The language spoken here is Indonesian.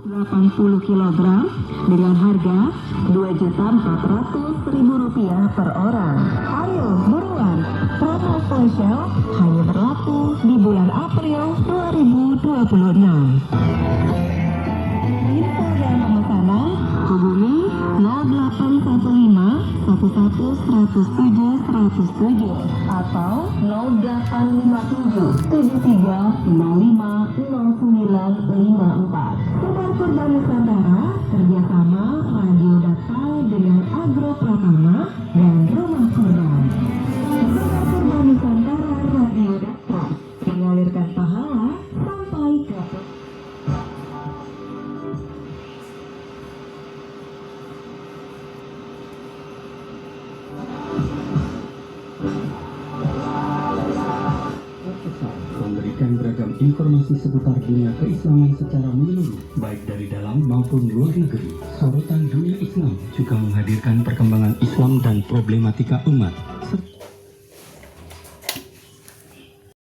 80 kg dengan harga Rp2.400.000 per orang. Ayo buruan, promo spesial hanya berlaku di bulan April 2026. Info dan pemesanan hubungi 0815 11 107 107 atau 0857 73 05 0954. Sebar Kurban Nusantara kerjasama Radio Datang dengan Agro Pratama dan Rumah Kurban. Sebar Kurban Nusantara Radio Datang mengalirkan pahala sampai ke memberikan beragam informasi seputar dunia keislaman secara menyeluruh, baik dari dalam maupun luar negeri. Sorotan Dunia Islam juga menghadirkan perkembangan Islam dan problematika umat, serta